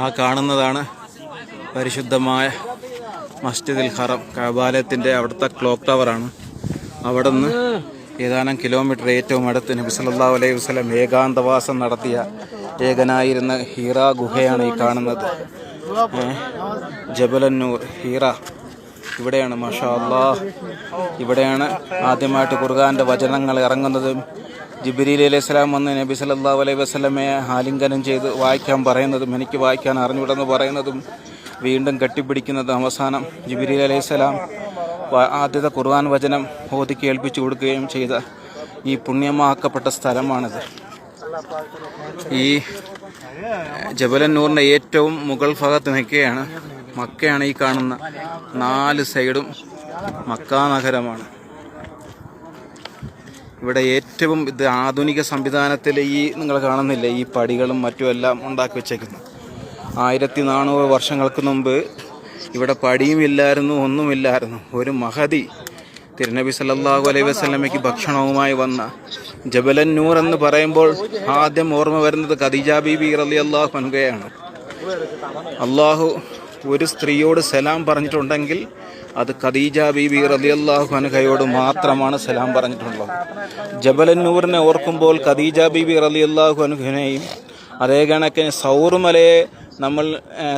ആ കാണുന്നതാണ് പരിശുദ്ധമായ മസ്ജിദുൽ ഹറം, കഅബാലയത്തിൻ്റെ അവിടുത്തെ ക്ലോക്ക് ടവറാണ്. അവിടെ നിന്ന് ഏതാനും കിലോമീറ്റർ ഏറ്റവും അടുത്ത് നബി സല്ലല്ലാഹു അലൈഹി വസല്ലം ഏകാന്തവാസം നടത്തിയ ഏകനായിരുന്ന ഹീറ ഗുഹയാണ് ഈ കാണുന്നത്. ജബലന്നൂർ ഹീറ ഇവിടെയാണ്. മാഷാ അല്ലാഹ്, ഇവിടെയാണ് ആദ്യമായിട്ട് ഖുർആന്റെ വചനങ്ങൾ ഇറങ്ങുന്നതും ജിബ്രീൽ അലൈഹിസ്സലാം വന്ന് നബി സല്ലല്ലാഹു അലൈഹി വസല്ലമയെ ആലിംഗനം ചെയ്ത് വായിക്കാൻ പറയുന്നതും, എനിക്ക് വായിക്കാൻ അറിഞ്ഞുകൂടെന്ന് പറയുന്നതും, വീണ്ടും കെട്ടിപ്പിടിക്കുന്നതും, അവസാനം ജിബ്രീൽ അലൈഹിസ്സലാം ആദ്യത്തെ ഖുർആൻ വചനം ഓതി കേൾപ്പിച്ചു കൊടുക്കുകയും ചെയ്ത ഈ പുണ്യമാക്കപ്പെട്ട സ്ഥലമാണിത്. ഈ ജബലന്നൂറിൻ്റെ ഏറ്റവും മുകൾ ഭാഗത്ത് നിൽക്കുകയാണ്. മക്കയാണ് ഈ കാണുന്ന 4 സൈഡും മക്കാ നഗരമാണ്. ഇവിടെ ഏറ്റവും ഇത് ആധുനിക സംവിധാനത്തിൽ ഈ നിങ്ങൾ കാണുന്നില്ല, ഈ പടികളും മറ്റുമെല്ലാം ഉണ്ടാക്കി വെച്ചേക്കുന്നു. 1400 വർഷങ്ങൾക്ക് മുമ്പ് ഇവിടെ പടിയുമില്ലായിരുന്നു, ഒന്നുമില്ലായിരുന്നു. ഒരു മഹദി തിരുനബി സല്ലല്ലാഹു അലൈഹി വസല്ലമയ്ക്ക് ഭക്ഷണവുമായി വന്ന ജബലന്നൂർ എന്ന് പറയുമ്പോൾ ആദ്യം ഓർമ്മ വരുന്നത് ഖദീജ ബീബി റളിയല്ലാഹു അൻഹയാണ്. അള്ളാഹു ഒരു സ്ത്രീയോട് സലാം പറഞ്ഞിട്ടുണ്ടെങ്കിൽ അത് ഖദീജ ബീബി റളിയല്ലാഹു അൻഹയോട് മാത്രമാണ് സലാം പറഞ്ഞിട്ടുള്ളത്. ജബലന്നൂറിനെ ഓർക്കുമ്പോൾ ഖദീജ ബീബി റളിയല്ലാഹു അൻഹയെയും അതേ കണക്കിന് സൗറുമലയെ നമ്മൾ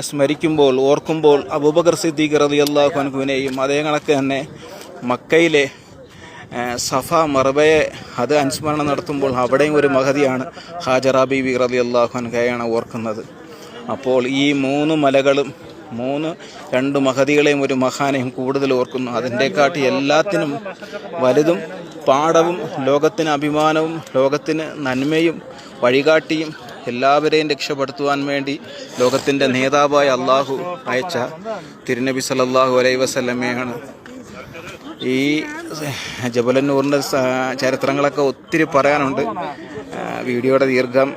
സ്മരിക്കുമ്പോൾ ഓർക്കുമ്പോൾ അബൂബക്കർ സിദ്ദീഖ് റളിയല്ലാഹു അൻഹുവിനെയും അതേ കണക്ക് തന്നെ മക്കയിലെ സഫ മർവയെ അത് അനുസ്മരണം നടത്തുമ്പോൾ അവിടെയും ഒരു മഹദിയാണ് ഹാജറ ബീബി റളിയല്ലാഹു അൻഹയാണ് ഓർക്കുന്നത്. അപ്പോൾ ഈ 3 മലകളും 2 മഹദികളെയും ഒരു മഹാനെയും കൂടുതൽ ഓർക്കുന്നു. അതിൻ്റെക്കാട്ടി എല്ലാത്തിനും വലുതും പാഠവും ലോകത്തിന് അഭിമാനവും ലോകത്തിന് നന്മയും വഴികാട്ടിയും എല്ലാവരെയും രക്ഷപ്പെടുത്തുവാൻ വേണ്ടി ലോകത്തിൻ്റെ നേതാവായ അള്ളാഹു അയച്ച തിരുനബി സല്ലല്ലാഹു അലൈഹി വസല്ലമയാണ്. ഈ ജബലന്നൂറിൻ്റെ ചരിത്രങ്ങളൊക്കെ ഒത്തിരി പറയാനുണ്ട്. വീഡിയോയുടെ ദീർഘം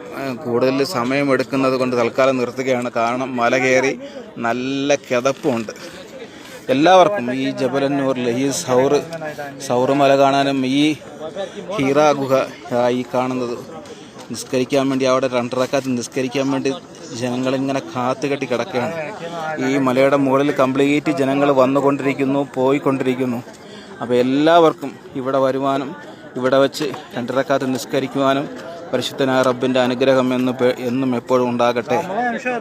കൂടുതൽ സമയമെടുക്കുന്നത് കൊണ്ട് തൽക്കാലം നിർത്തുകയാണ്. കാരണം മല കയറി നല്ല കിതപ്പുണ്ട് എല്ലാവർക്കും. ഈ ജബലന്നൂരിൽ ഈ സൗറ് മല കാണാനും ഈ ഹീറ ഗുഹ ഈ കാണുന്നത് നിസ്കരിക്കാൻ വേണ്ടി അവിടെ 2 റക്അത്ത് നിസ്കരിക്കാൻ വേണ്ടി ജനങ്ങളിങ്ങനെ കാത്തുകെട്ടി കിടക്കുകയാണ്. ഈ മലയുടെ മുകളിൽ കംപ്ലീറ്റ് ജനങ്ങൾ വന്നുകൊണ്ടിരിക്കുന്നു, പോയിക്കൊണ്ടിരിക്കുന്നു. അപ്പോൾ എല്ലാവർക്കും ഇവിടെ വരുവാനും ഇവിടെ വെച്ച് 2 റക്അത്ത് നിസ്കരിക്കുവാനും പരിശുദ്ധനായ റബ്ബിൻ്റെ അനുഗ്രഹം എന്നും എപ്പോഴും ഉണ്ടാകട്ടെ.